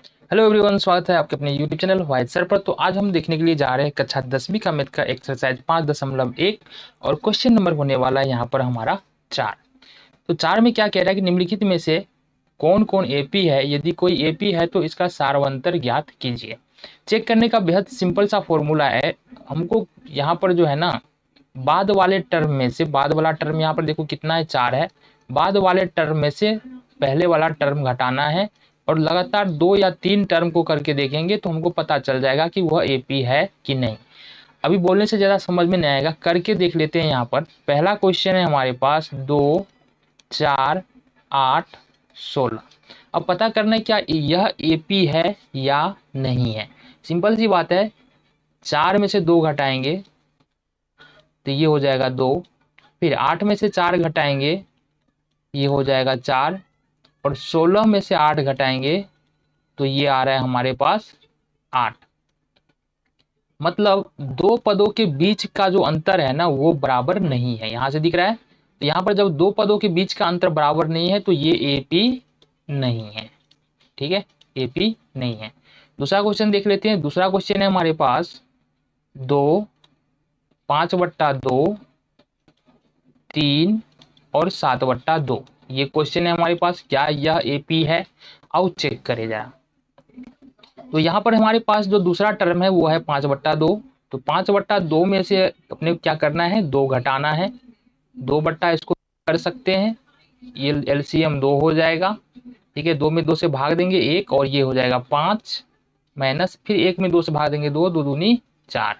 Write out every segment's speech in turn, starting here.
Hello everyone, स्वागत है आपके अपने यूट्यूब चैनल वाइट सर पर। तो आज हम देखने के लिए जा रहे हैं कक्षा 10वीं का मैथ का एक्सरसाइज 5.1 और क्वेश्चन नंबर होने वाला है यहाँ पर हमारा 4। तो 4 में क्या कह रहा है कि निम्नलिखित में से कौन कौन एपी है, यदि कोई एपी है तो इसका सारवंतर ज्ञात कीजिए। चेक करने का बेहद सिंपल सा फॉर्मूला है। हमको यहाँ पर जो है ना, बाद वाले टर्म में से, बाद वाला टर्म यहाँ पर देखो कितना है, 4 है। बाद वाले टर्म में से पहले वाला टर्म घटाना है और लगातार 2 या 3 टर्म को करके देखेंगे तो हमको पता चल जाएगा कि वह एपी है कि नहीं। अभी बोलने से ज़्यादा समझ में नहीं आएगा, करके देख लेते हैं। यहाँ पर पहला क्वेश्चन है हमारे पास 2, 4, 8, 16। अब पता करना है क्या यह एपी है या नहीं है। सिंपल सी बात है, 4 में से 2 घटाएंगे तो ये हो जाएगा 2, फिर 8 में से 4 घटाएंगे ये हो जाएगा 4, और 16 में से 8 घटाएंगे तो ये आ रहा है हमारे पास 8। मतलब दो पदों के बीच का जो अंतर है ना, वो बराबर नहीं है। यहां से दिख रहा है। तो यहां पर जब दो पदों के बीच का अंतर बराबर नहीं है तो ये एपी नहीं है। ठीक है, एपी नहीं है। दूसरा क्वेश्चन देख लेते हैं। दूसरा क्वेश्चन है हमारे पास 2, 5/2, 3 और 7/2। ये क्वेश्चन है हमारे पास, क्या यह एपी है? आओ चेक करें जरा। तो यहाँ पर हमारे पास जो दूसरा टर्म है वो है 5/2। तो 5/2 में से अपने क्या करना है, 2 घटाना है। 2 बट्टा इसको कर सकते हैं, ये एलसीएम 2 हो जाएगा। ठीक है, 2 में 2 से भाग देंगे 1 और ये हो जाएगा 5, माइनस फिर 1 में 2 से भाग देंगे 2, 2 दूनी 4।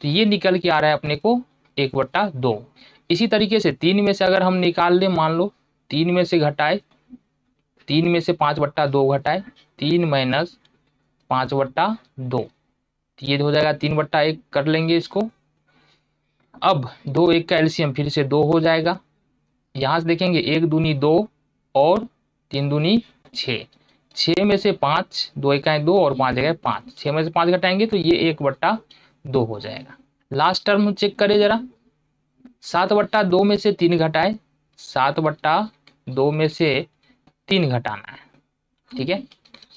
तो ये निकल के आ रहा है अपने को 1/2। इसी तरीके से 3 में से अगर हम निकाल लें, मान लो 3 में से घटाए, 3 में से 5/2 घटाए, 3 माइनस 5/2, ये हो जाएगा 3/1 कर लेंगे इसको। अब 2 1 का एलसीएम फिर से 2 हो जाएगा। यहाँ से देखेंगे 1 दूनी 2 और 3 दूनी 6। 6 में से 5, 2 1 2 और 5 जगह 5, 6 में से 5 घटाएंगे तो ये 1/2 हो जाएगा। लास्ट टर्म चेक करें जरा। 7/2 में से 3 घटाए, 7/2 में से 3 घटाना है। ठीक है,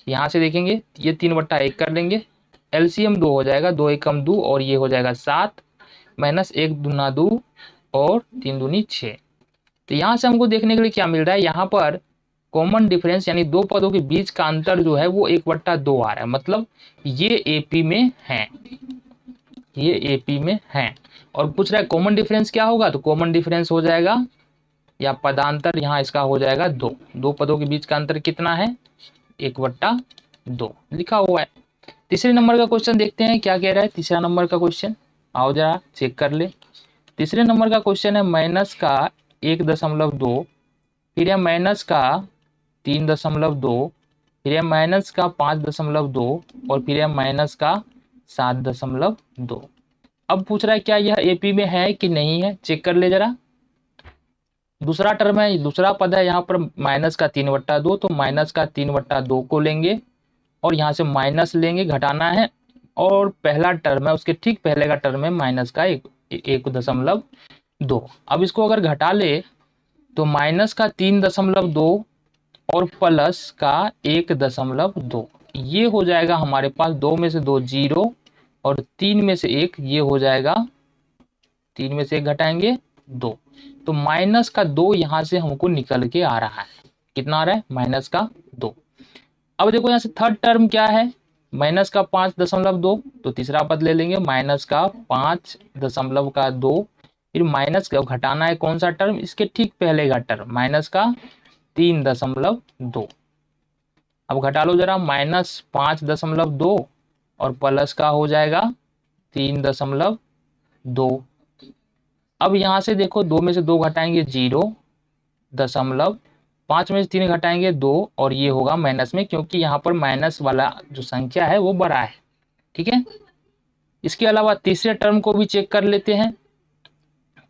यहाँ से देखेंगे ये 3/1 कर लेंगे, एलसीएम 2 हो जाएगा, 2 1 2 और ये हो जाएगा 7, माइनस 1 दूना 2 और 3 दूनी 6। तो यहाँ से हमको देखने के लिए क्या मिल रहा है, यहाँ पर कॉमन डिफरेंस यानी दो पदों के बीच का अंतर जो है वो 1/2 आ रहा है। मतलब ये एपी में है, ये एपी में है। और पूछ रहा है कॉमन डिफरेंस क्या होगा, तो कॉमन डिफरेंस हो जाएगा या पदांतर, यहाँ इसका हो जाएगा 2। दो पदों के बीच का अंतर कितना है, 1/2 लिखा हुआ है। तीसरे नंबर का क्वेश्चन देखते हैं क्या कह रहा है। तीसरा नंबर का क्वेश्चन आओ जरा चेक कर ले। तीसरे नंबर का क्वेश्चन है माइनस का 1.2, फिर है माइनस का 3.2, फिर है माइनस का 5.2 और फिर है माइनस का 7.2। अब पूछ रहा है क्या यह एपी में है कि नहीं है, चेक कर ले जरा। दूसरा टर्म है, दूसरा पद है यहाँ पर माइनस का 3/2, तो माइनस का 3/2 को लेंगे और यहाँ से माइनस लेंगे, घटाना है। और पहला टर्म है उसके ठीक पहले का टर्म है माइनस का 1.2। अब इसको अगर घटा ले तो माइनस का 3.2 और प्लस का 1.2, ये हो जाएगा हमारे पास 2 में से 2 0 और 3 में से 1, ये हो जाएगा 3 में से 1 घटाएंगे 2। तो माइनस का 2 यहाँ से हमको निकल के आ रहा है। कितना आ रहा है, माइनस का 2। अब देखो यहाँ से थर्ड टर्म क्या है, माइनस का 5.2। तो तीसरा पद ले लेंगे माइनस का 5.2, फिर माइनस का घटाना है कौन सा टर्म, इसके ठीक पहले का टर्म माइनस का 3.2। अब घटा लो जरा, -5.2 और प्लस का हो जाएगा 3.2। अब यहाँ से देखो 2 में से 2 घटाएंगे 0, 5 में से 3 घटाएंगे 2 और ये होगा माइनस में, क्योंकि यहाँ पर माइनस वाला जो संख्या है वो बड़ा है। ठीक है, इसके अलावा तीसरे टर्म को भी चेक कर लेते हैं।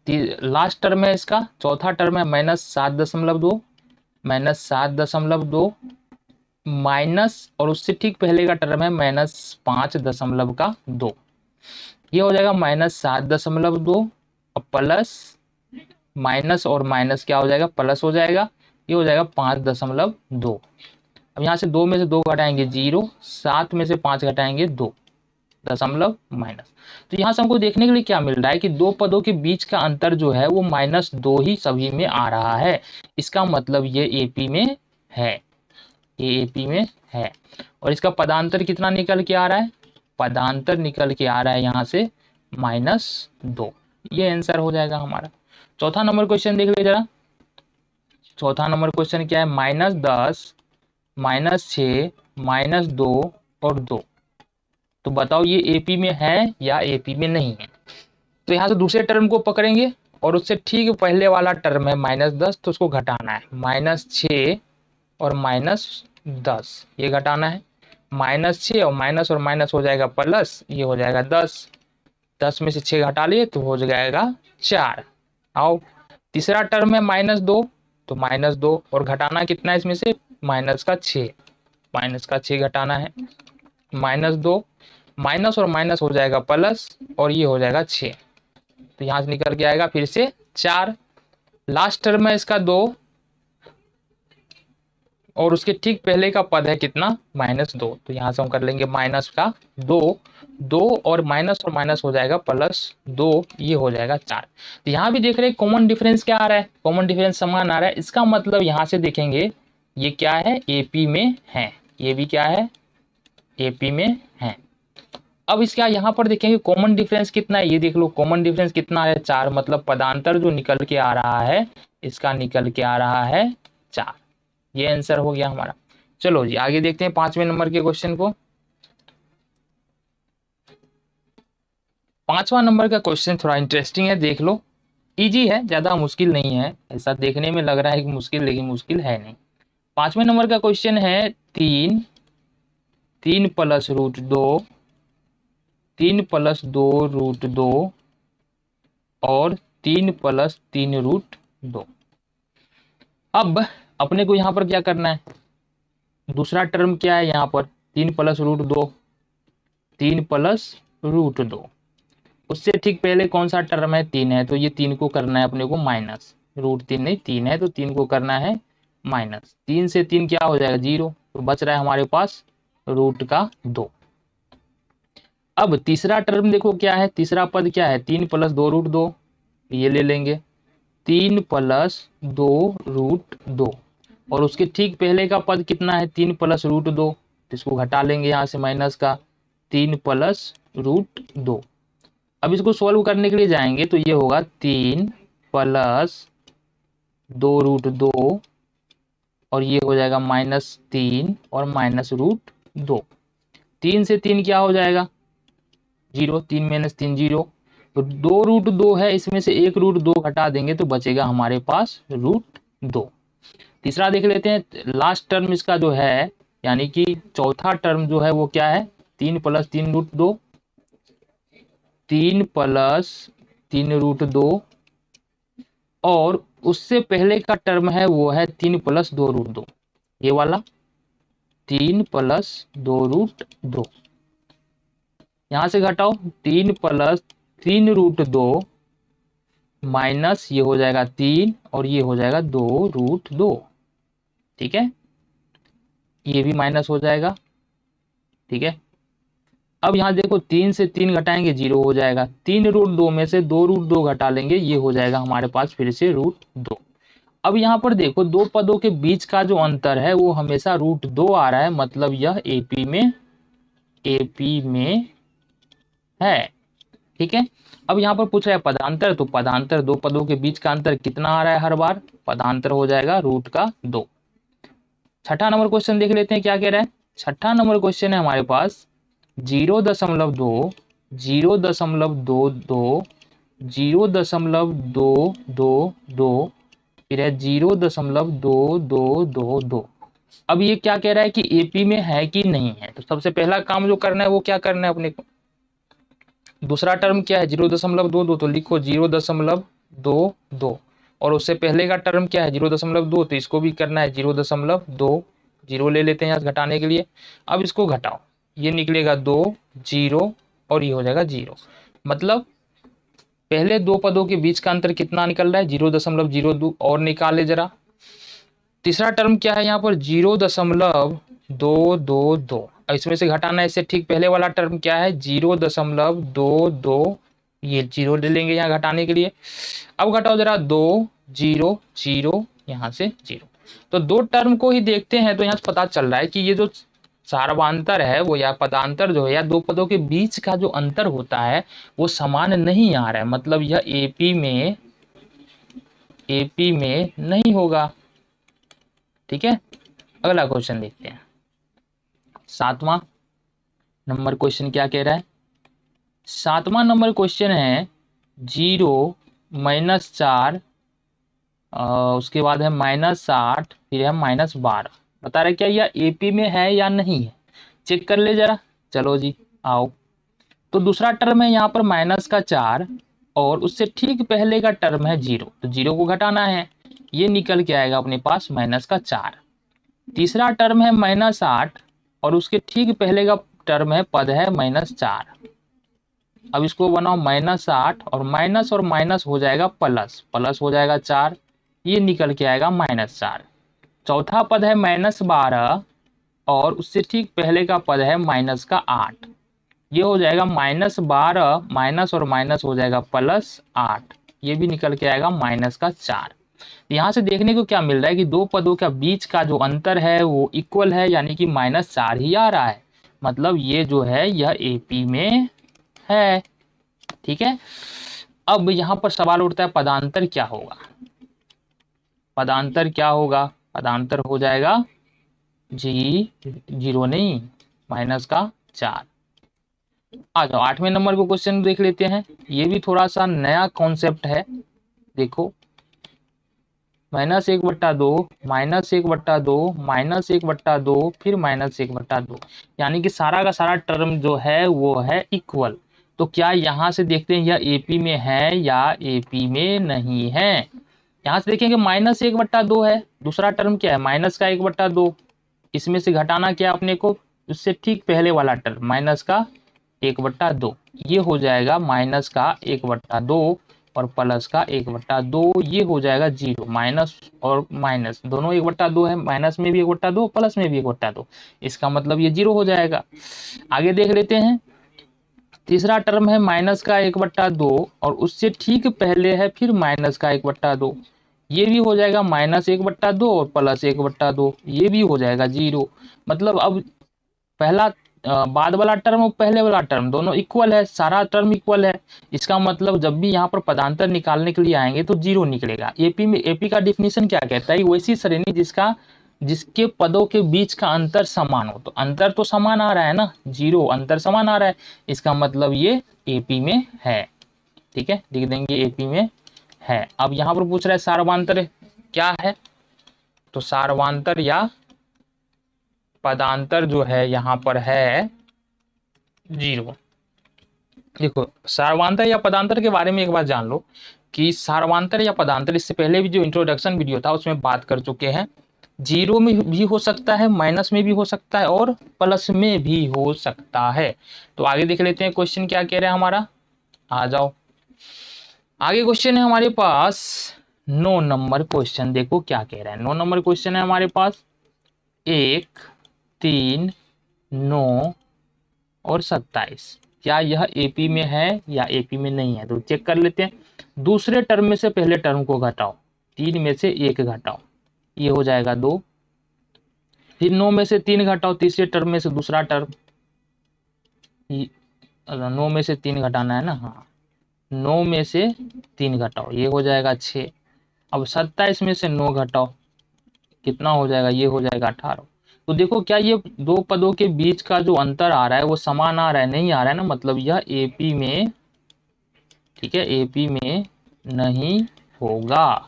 लास्ट टर्म है इसका, चौथा टर्म है -7.2, -7.2 माइनस और उससे ठीक पहले का टर्म है -5.2। ये हो जाएगा -7.2 और प्लस माइनस और माइनस क्या हो जाएगा, प्लस हो जाएगा, ये हो जाएगा 5.2। अब यहाँ से 2 में से 2 घटाएंगे 0, 7 में से 5 घटाएंगे 2, दशमलव माइनस। तो यहाँ से हमको देखने के लिए क्या मिल रहा है कि दो पदों के बीच का अंतर जो है वो -2 ही सभी में आ रहा है। इसका मतलब ये एपी में है, ये एपी में है। और इसका पदांतर कितना निकल के आ रहा है? पदांतर निकल के आ रहा है यहाँ से -2। ये आंसर हो जाएगा हमारा। चौथा नंबर क्वेश्चन देख लीजिए जरा। चौथा नंबर क्वेश्चन क्या है? -10, -6, -2 और 2। तो बताओ ये एपी में है या एपी में नहीं है? तो यहाँ से दूसरे टर्म को पकड़ेंगे और उससे ठीक पहले वाला टर्म है -10, तो उसको घटाना है। -6 और -10 ये घटाना है। -6 और माइनस हो जाएगा प्लस, ये हो जाएगा 10। 10 में से 6 घटा लिए तो हो जाएगा 4। आओ तीसरा टर्म है -2, तो -2 और घटाना कितना है इसमें से? -6, -6 घटाना है। -2 माइनस और माइनस हो जाएगा प्लस और ये हो जाएगा 6। तो यहाँ से निकल के आएगा फिर से 4। लास्ट टर्म है इसका 2 और उसके ठीक पहले का पद है कितना? -2। तो यहाँ से हम कर लेंगे माइनस का 2 और माइनस हो जाएगा +2, ये हो जाएगा 4। तो यहाँ भी देख रहे हैं कॉमन डिफरेंस क्या आ रहा है? कॉमन डिफरेंस समान आ रहा है। इसका मतलब यहाँ से देखेंगे ये क्या है? एपी में है। ये भी क्या है? एपी में है। अब इसका यहाँ पर देखेंगे कॉमन डिफरेंस कितना है, ये देख लो कॉमन डिफरेंस कितना है? 4। मतलब पदांतर जो निकल के आ रहा है इसका निकल के आ रहा है 4। ये आंसर हो गया हमारा। चलो जी आगे देखते हैं 5वें नंबर के क्वेश्चन को। 5वां नंबर का क्वेश्चन थोड़ा इंटरेस्टिंग है, देख लो। इजी है, ज्यादा मुश्किल नहीं है। ऐसा देखने में लग रहा है कि मुश्किल, लेकिन मुश्किल है नहीं। 5वें नंबर का क्वेश्चन है 3 + √2, 3 + 2 √2 और 3 + 3 √2। अब अपने को यहाँ पर क्या करना है? दूसरा टर्म क्या है यहाँ पर? 3 + √2, 3 + √2। उससे ठीक पहले कौन सा टर्म है? 3 है, तो ये 3 को करना है अपने को माइनस। √3 नहीं, 3 है तो 3 को करना है माइनस। 3 से 3 क्या हो जाएगा? 0। तो बच रहा है हमारे पास √2। अब तीसरा टर्म देखो क्या है? तीसरा पद क्या है? 3 + 2 √2, ये ले लेंगे। 3 + 2 √2 और उसके ठीक पहले का पद कितना है? 3 + √2, तो इसको घटा लेंगे यहाँ से माइनस का। 3 + √2। अब इसको सॉल्व करने के लिए जाएंगे तो ये होगा 3 + 2 √2 और ये हो जाएगा -3 और -√2। 3 से 3 क्या हो जाएगा? 0। 3 - 3 0। तो 2 √2 है, इसमें से 1 √2 घटा देंगे तो बचेगा हमारे पास √2। तीसरा देख लेते हैं। लास्ट टर्म इसका जो है, यानी कि चौथा टर्म जो है वो क्या है? 3 + 3 √2, 3 + 3 √2 और उससे पहले का टर्म है वो है 3 + 2 √2, ये वाला 3 + 2 √2। यहाँ से घटाओ 3 + 3 √2 माइनस ये हो जाएगा 3 और ये हो जाएगा 2 √2। ठीक है, ये भी माइनस हो जाएगा। ठीक है, अब यहाँ देखो 3 से 3 घटाएंगे 0 हो जाएगा। 3 √2 में से 2 √2 घटा लेंगे, ये हो जाएगा हमारे पास फिर से √2। अब यहाँ पर देखो दो पदों के बीच का जो अंतर है वो हमेशा √2 आ रहा है, मतलब यह एपी में है। ठीक है, अब यहाँ पर पूछ रहा है पदांतर, तो पदांतर दो पदों के बीच का अंतर कितना आ रहा है? हर बार पदांतर हो जाएगा √2। छठा नंबर क्वेश्चन देख लेते हैं क्या कह रहा है। छठा नंबर क्वेश्चन है हमारे पास 0.2, 0.22, 0.222, फिर है 0.2222। अब ये क्या कह रहा है कि एपी में है कि नहीं है? तो सबसे पहला काम जो करना है वो क्या करना है अपने को? दूसरा टर्म क्या है? 0.22, तो लिखो 0.22 और उससे पहले का टर्म क्या है? 0.2, तो इसको भी करना है 0.2। 0 ले लेते हैं यहाँ घटाने के लिए। अब इसको घटाओ, ये निकलेगा 2 0 और ये हो जाएगा 0। मतलब पहले दो पदों के बीच का अंतर कितना निकल रहा है? 0.02 और निकाले जरा। तीसरा टर्म क्या है यहाँ पर 0.222, इसमें से घटाना है इससे ठीक पहले वाला टर्म क्या है 0.22, ये जीरो ले लेंगे यहाँ घटाने के लिए। अब घटाओ जरा 2 0 0 यहाँ से 0, तो दो टर्म को ही देखते हैं तो यहाँ से पता चल रहा है कि ये जो सार्वांतर है वो या पदांतर जो है या दो पदों के बीच का जो अंतर होता है वो समान नहीं आ रहा है, मतलब यह एपी में नहीं होगा। ठीक है, अगला क्वेश्चन देखते हैं। 7वां नंबर क्वेश्चन क्या कह रहा है? 7वां नंबर क्वेश्चन है 0 -4, उसके बाद है -8, फिर है -12। बता रहे क्या यह एपी में है या नहीं है, चेक कर ले जरा। चलो जी आओ। तो दूसरा टर्म है यहाँ पर -4 और उससे ठीक पहले का टर्म है 0, तो 0 को घटाना है, ये निकल के आएगा अपने पास -4। तीसरा टर्म है -8 और उसके ठीक पहले का टर्म है पद है -4। अब इसको बनाओ -8 और माइनस हो जाएगा प्लस, प्लस हो जाएगा 4, ये निकल के आएगा -4। चौथा पद है -12 और उससे ठीक पहले का पद है -8, ये हो जाएगा -12 माइनस और माइनस हो जाएगा +8, ये भी निकल के आएगा -4। यहाँ से देखने को क्या मिल रहा है कि दो पदों के बीच का जो अंतर है वो इक्वल है, यानी कि -4 ही आ रहा है, मतलब ये जो है यह एपी में है। ठीक है, अब यहाँ पर सवाल उठता है पदांतर क्या होगा? पदांतर क्या होगा? पदांतर हो जाएगा 0 नहीं -4। आ जाओ 8वें नंबर को क्वेश्चन देख लेते हैं। ये भी थोड़ा सा नया कॉन्सेप्ट है। देखो -1/2 -1/2 -1/2 फिर -1/2, यानी कि सारा का सारा टर्म जो है वो है इक्वल। तो क्या यहाँ से देखते हैं यह एपी में है या एपी में नहीं है? यहाँ से देखेंगे -1/2 है, दूसरा टर्म क्या है माइनस का 1/2, इसमें से घटाना क्या अपने को, उससे ठीक पहले वाला टर्म माइनस का 1/2, ये हो जाएगा माइनस का 1/2 और प्लस का 1/2, ये हो जाएगा 0। माइनस और माइनस दोनों 1/2 है, माइनस में भी 1/2 प्लस में भी 1/2, इसका मतलब ये 0 हो जाएगा। आगे देख लेते हैं। तीसरा टर्म है माइनस का 1/2 और उससे ठीक पहले है फिर माइनस का 1/2, ये भी हो जाएगा -1/2 और प्लस 1/2, ये भी हो जाएगा 0। मतलब अब पहला बाद वाला टर्म और पहले वाला टर्म दोनों इक्वल है, सारा टर्म इक्वल है, इसका मतलब जब भी यहाँ पर पदांतर निकालने के लिए आएंगे तो 0 निकलेगा। एपी में एपी का डिफिनीशन क्या कहता है? वैसी श्रेणी जिसके पदों के बीच का अंतर समान हो, तो अंतर तो समान आ रहा है ना, 0 अंतर समान आ रहा है, इसका मतलब ये एपी में है। ठीक है, लिख देंगे एपी में है। अब यहाँ पर पूछ रहा है सार्वांतर क्या है, तो सार्वांतर या पदांतर जो है यहाँ पर है 0। देखो सार्वांतर या पदांतर के बारे में एक बार जान लो कि सार्वांतर या पदांतर, इससे पहले भी जो इंट्रोडक्शन वीडियो था उसमें बात कर चुके हैं। 0 में भी हो सकता है, माइनस में भी हो सकता है और प्लस में भी हो सकता है। तो आगे देख लेते हैं क्वेश्चन क्या कह रहा है हमारा। आ जाओ आगे क्वेश्चन है हमारे पास 9 नंबर क्वेश्चन। देखो क्या कह रहा है। 9 नंबर क्वेश्चन है हमारे पास 1 3 9 और 27। क्या यह एपी में है या एपी में नहीं है? तो चेक कर लेते हैं। दूसरे टर्म में से पहले टर्म को घटाओ, 3 में से 1 घटाओ, ये हो जाएगा 2। फिर 9 में से 3 घटाओ, तीसरे टर्म में से दूसरा टर्म, 9 में से 3 घटाना है ना, हाँ 9 में से 3 घटाओ, ये हो जाएगा 6। अब 27 में से 9 घटाओ, कितना हो जाएगा? ये हो जाएगा 18। तो देखो क्या ये दो पदों के बीच का जो अंतर आ रहा है वो समान आ रहा है? नहीं आ रहा है ना, मतलब यह एपी में, ठीक है, एपी में नहीं होगा।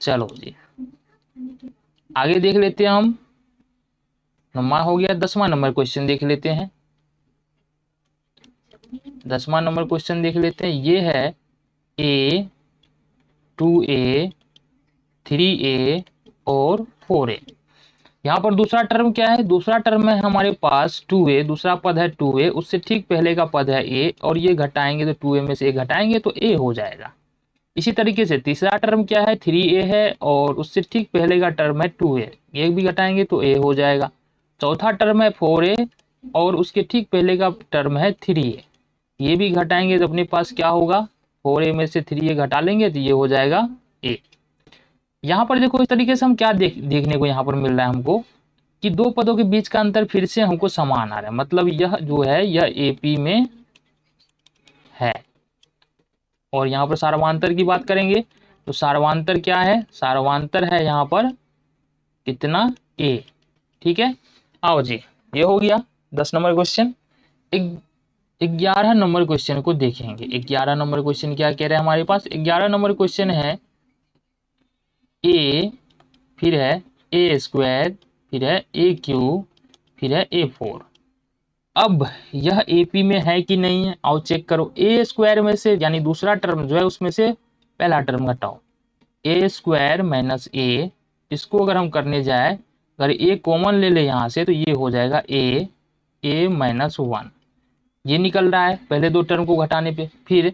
चलो जी आगे देख लेते हैं हम। 9वां हो गया। 10वां नंबर क्वेश्चन देख लेते हैं। 10वां नंबर क्वेश्चन देख लेते हैं। ये है a 2a 3a और 4a। यहाँ पर दूसरा टर्म क्या है? दूसरा टर्म है हमारे पास 2a, दूसरा पद है 2a, उससे ठीक पहले का पद है a और ये घटाएंगे तो 2a में से a घटाएंगे तो a हो जाएगा। इसी तरीके से तीसरा टर्म क्या है 3a है और उससे ठीक पहले का टर्म है 2a, ये भी घटाएंगे तो a हो जाएगा। चौथा टर्म है 4a और उसके ठीक पहले का टर्म है 3a, ये भी घटाएंगे तो अपने पास क्या होगा 4a में से 3a घटा लेंगे तो ये हो जाएगा a। यहाँ पर देखो इस तरीके से हम क्या देखने को यहाँ पर मिल रहा है हमको कि दो पदों के बीच का अंतर फिर से हमको समान आ रहा है, मतलब यह जो है यह AP में है। और यहाँ पर सार्वधातुक की बात करेंगे तो सार्वधातुक क्या है, सार्वधातुक है यहाँ पर कितना A। ठीक है, आओ जी ये हो गया 10 नंबर क्वेश्चन। 11 नंबर क्वेश्चन को देखेंगे। 11 नंबर क्वेश्चन क्या कह रहे हैं हमारे पास, 11 नंबर क्वेश्चन है A फिर है A² फिर है AQ फिर है A4। अब यह AP में है कि नहीं है, आओ चेक करो। A² में से यानी दूसरा टर्म जो है उसमें से पहला टर्म घटाओ, A² माइनस A, इसको अगर हम करने जाए अगर A कॉमन ले ले यहाँ से तो ये हो जाएगा A माइनस 1, ये निकल रहा है पहले दो टर्म को घटाने पे। फिर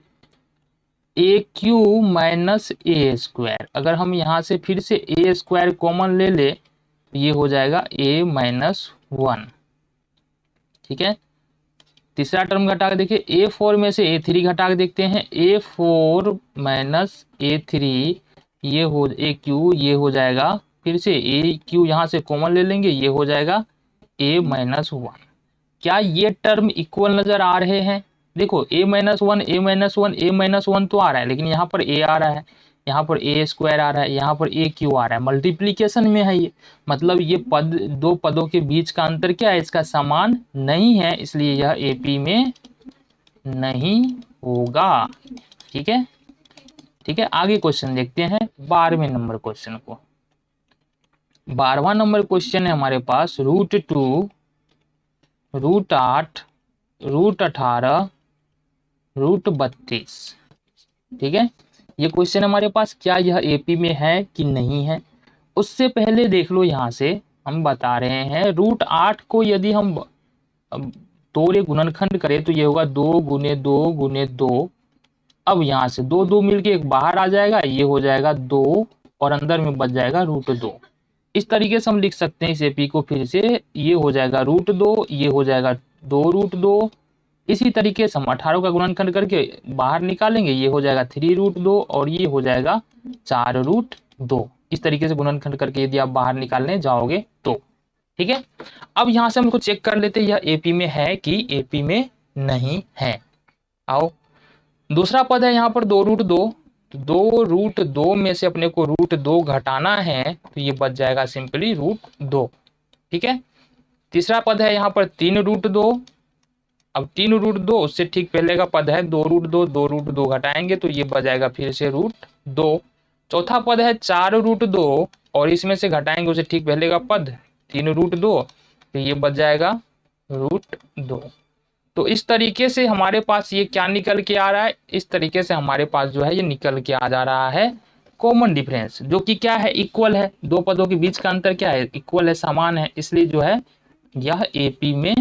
AQ माइनस A², अगर हम यहाँ से फिर से A² कॉमन ले ले तो ये हो जाएगा A माइनस 1। ठीक है, तीसरा टर्म घटा के देखिए A4 में से A3 घटा के देखते हैं, A4 माइनस A3 ये हो AQ, ये हो जाएगा फिर से AQ यहाँ से कॉमन ले लेंगे, ये हो जाएगा A माइनस 1। क्या ये टर्म इक्वल नजर आ रहे हैं? देखो A minus 1 A minus 1 A minus 1 तो आ रहा है, लेकिन यहाँ पर A आ रहा है, यहाँ पर A² आ रहा है, यहाँ पर AQ आ रहा है, मल्टीप्लीकेशन में है ये, मतलब ये पद दो पदों के बीच का अंतर क्या है, इसका समान नहीं है, इसलिए यह AP में नहीं होगा। ठीक है, ठीक है, आगे क्वेश्चन देखते हैं 12वें नंबर क्वेश्चन को। 12वां नंबर क्वेश्चन है हमारे पास √2 √8 √18 √32। ठीक है, ये क्वेश्चन हमारे पास क्या यह AP में है कि नहीं है। उससे पहले देख लो यहाँ से हम बता रहे हैं √8 को यदि हम दो रे गुणनखंड करें तो ये होगा 2 गुने 2 गुने 2। अब यहाँ से 2 2 मिलके एक बाहर आ जाएगा, ये हो जाएगा 2 और अंदर में बच जाएगा √2। इस तरीके से हम लिख सकते हैं इस AP को फिर से, ये हो जाएगा √2, ये हो जाएगा 2√2। इसी तरीके से हम 18 का गुणनखंड करके बाहर निकालेंगे, ये हो जाएगा 3√2 और ये हो जाएगा 4√2। इस तरीके से गुणनखंड करके यदि आप बाहर निकालने जाओगे तो। ठीक है, अब यहाँ से हमको चेक कर लेते हैं यह AP में है कि AP में नहीं है। आओ, दूसरा पद है यहाँ पर 2√2, तो 2√2 में से अपने को √2 घटाना है तो ये बच जाएगा सिंपली √2। ठीक है, तीसरा पद है यहाँ पर 3√2, अब 3√2 उससे ठीक पहले का पद है 2√2, 2√2 घटाएंगे तो ये बच जाएगा फिर से √2। चौथा पद है 4√2 और इसमें से घटाएंगे उसे ठीक पहले का पद 3√2 तो ये बच जाएगा √2। तो इस तरीके से हमारे पास ये क्या निकल के आ रहा है, इस तरीके से हमारे पास जो है ये निकल के आ जा रहा है कॉमन डिफरेंस, जो कि क्या है इक्वल है। दो पदों के बीच का अंतर क्या है, इक्वल है, समान है, इसलिए जो है यह AP में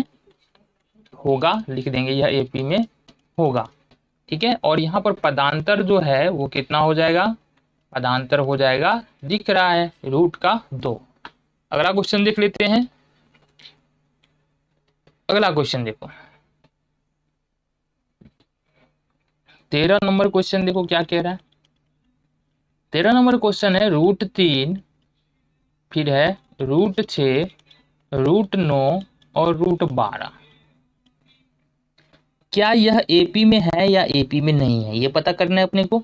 होगा, लिख देंगे यह AP में होगा। ठीक है, और यहाँ पर पदांतर जो है वो कितना हो जाएगा, पदांतर हो जाएगा दिख रहा है √2। अगला क्वेश्चन देख लेते हैं। अगला क्वेश्चन देखो 13 नंबर क्वेश्चन देखो क्या कह रहा है। 13 नंबर क्वेश्चन है √3 फिर है √6 √9 और √12। क्या यह AP में है या AP में नहीं है, ये पता करना है अपने को।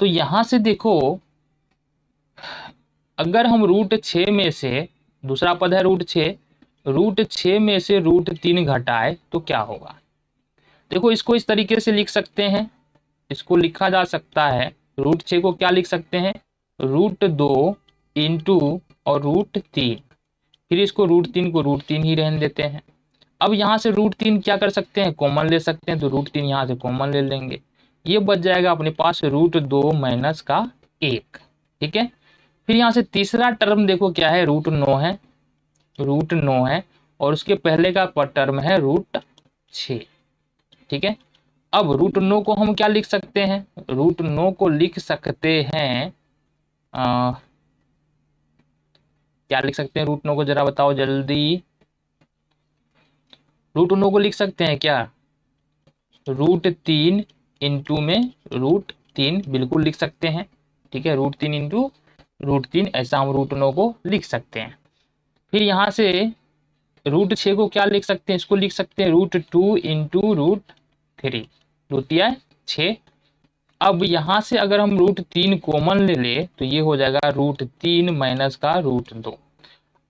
तो यहां से देखो अगर हम √6 में से, दूसरा पद है √6, √6 में से √3 घटाए तो क्या होगा। देखो इसको इस तरीके से लिख सकते हैं, इसको लिखा जा सकता है √6 को क्या लिख सकते हैं √2 इंटू और √3, फिर इसको √3 को √3 ही रहने देते हैं। अब यहाँ से √3 क्या कर सकते हैं, कॉमन ले सकते हैं, तो √3 यहाँ से कॉमन ले लेंगे, ये बच जाएगा अपने पास √2 माइनस का 1। ठीक है, फिर यहाँ से तीसरा टर्म देखो क्या है √9 है, √9 है और उसके पहले का टर्म है √6। ठीक है, अब रूट 9 को हम क्या लिख सकते हैं, रूट 9 को लिख सकते हैं क्या लिख सकते हैं रूट 9 को, जरा बताओ जल्दी। रूट 9 को लिख सकते हैं क्या, √3 इंटू में √3 बिल्कुल लिख सकते हैं। ठीक है, √3 इंटू √3 ऐसा हम रूट 9 को लिख सकते हैं। फिर यहाँ से √6 को क्या लिख सकते हैं, इसको लिख सकते हैं √2 इंटू √3, √3 6। अब यहाँ से अगर हम √3 कॉमन ले ले तो ये हो जाएगा √3 माइनस का √2।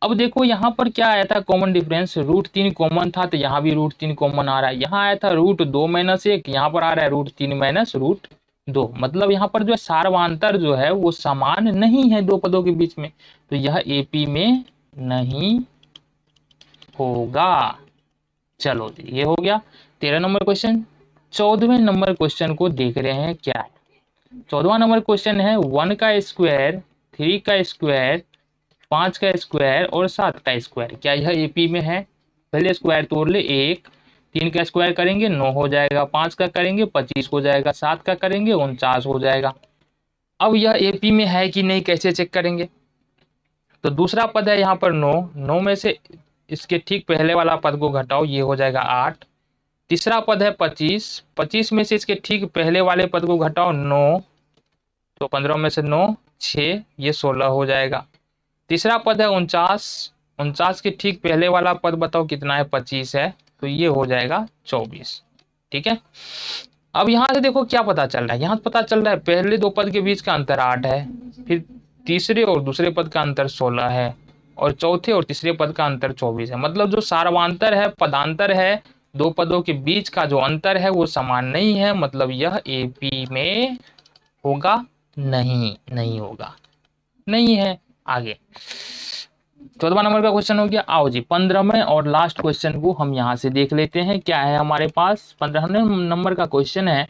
अब देखो यहाँ पर क्या आया था कॉमन डिफरेंस, √3 कॉमन था तो यहाँ भी √3 कॉमन आ रहा है। यहाँ आया था √2 माइनस 1, यहाँ पर आ रहा है √3 माइनस √2। मतलब यहाँ पर जो है सार्वधातर जो है वो समान नहीं है दो पदों के बीच में, तो यह एपी में नहीं होगा। चलो जी, ये हो गया 13 नंबर क्वेश्चन। 14वें नंबर क्वेश्चन को देख रहे हैं क्या है। 14वां नंबर क्वेश्चन है 1 का स्क्वायर, 3 का स्क्वायर, 5 का स्क्वायर और 7 का स्क्वायर, क्या यह एपी में है। पहले स्क्वायर तोड़ ले, 1, 3 का स्क्वायर करेंगे 9 हो जाएगा, 5 का करेंगे 25 हो जाएगा, 7 का करेंगे 49 हो जाएगा। अब यह एपी में है कि नहीं कैसे चेक करेंगे, तो दूसरा पद है यहाँ पर 9, 9 में से इसके ठीक पहले वाला पद को घटाओ, ये हो जाएगा 8। तीसरा पद है 25, 25 में से इसके ठीक पहले वाले पद को घटाओ 9, तो 15 में से 9 6, ये 16 हो जाएगा। तीसरा पद है 49, 49 के ठीक पहले वाला पद बताओ कितना है, 25 है, तो ये हो जाएगा 24। ठीक है, अब यहाँ से देखो क्या पता चल रहा है, यहाँ पता चल रहा है पहले दो पद के बीच का अंतर 8 है, फिर तीसरे और दूसरे पद का अंतर 16 है, और चौथे और तीसरे पद का अंतर 24 है। मतलब जो सार्वांतर है, पदांतर है, दो पदों के बीच का जो अंतर है वो समान नहीं है, मतलब यह एपी में होगा नहीं होगा, नहीं है। आगे 14वां नंबर का क्वेश्चन हो गया। आओ जी 15वें और लास्ट क्वेश्चन को हम यहाँ से देख लेते हैं क्या है हमारे पास। 15वें नंबर का क्वेश्चन है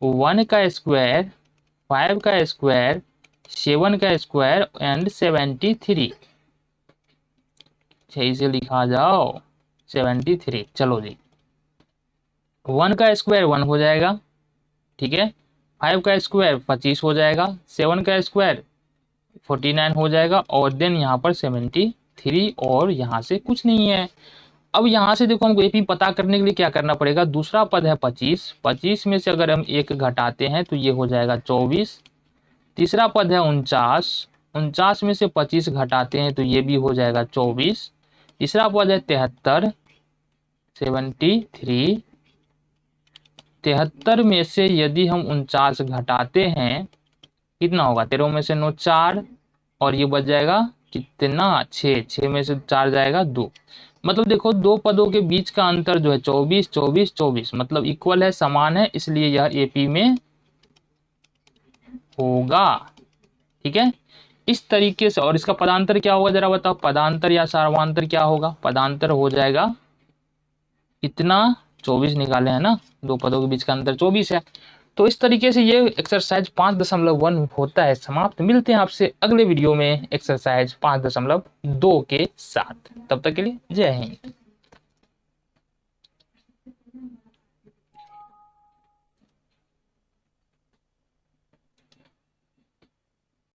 1 का स्क्वायर, 5 का स्क्वायर, 7 का स्क्वायर एंड 73। सही से लिखा जाओ 73। चलो जी 1 का स्क्वायर 1 हो जाएगा, ठीक है, 5 का स्क्वायर 25 हो जाएगा, 7 का स्क्वायर 49 हो जाएगा, और देन यहाँ पर 73, और यहाँ से कुछ नहीं है। अब यहाँ से देखो हमको एपी पता करने के लिए क्या करना पड़ेगा, दूसरा पद है 25, 25 में से अगर हम 1 घटाते हैं तो ये हो जाएगा 24। तीसरा पद है 49, 49 में से 25 घटाते हैं तो ये भी हो जाएगा 24। तीसरा पद है 73, 73, 73 में से यदि हम 49 घटाते हैं कितना होगा, 13 में से 9 4, और ये बच जाएगा कितना 6, 6 में से 4 जाएगा 2। मतलब देखो दो पदों के बीच का अंतर जो है 24 24 24, मतलब इक्वल है, समान है, इसलिए यह एपी में होगा। ठीक है, इस तरीके से। और इसका पदांतर क्या होगा जरा बताओ, पदांतर या सार्वांतर क्या होगा, पदांतर हो जाएगा इतना, 24 निकाले हैं ना, दो पदों के बीच का अंतर 24 है। तो इस तरीके से ये एक्सरसाइज 5.1 होता है समाप्त। मिलते हैं आपसे अगले वीडियो में एक्सरसाइज 5.2 के साथ, तब तक के लिए जय हिंद।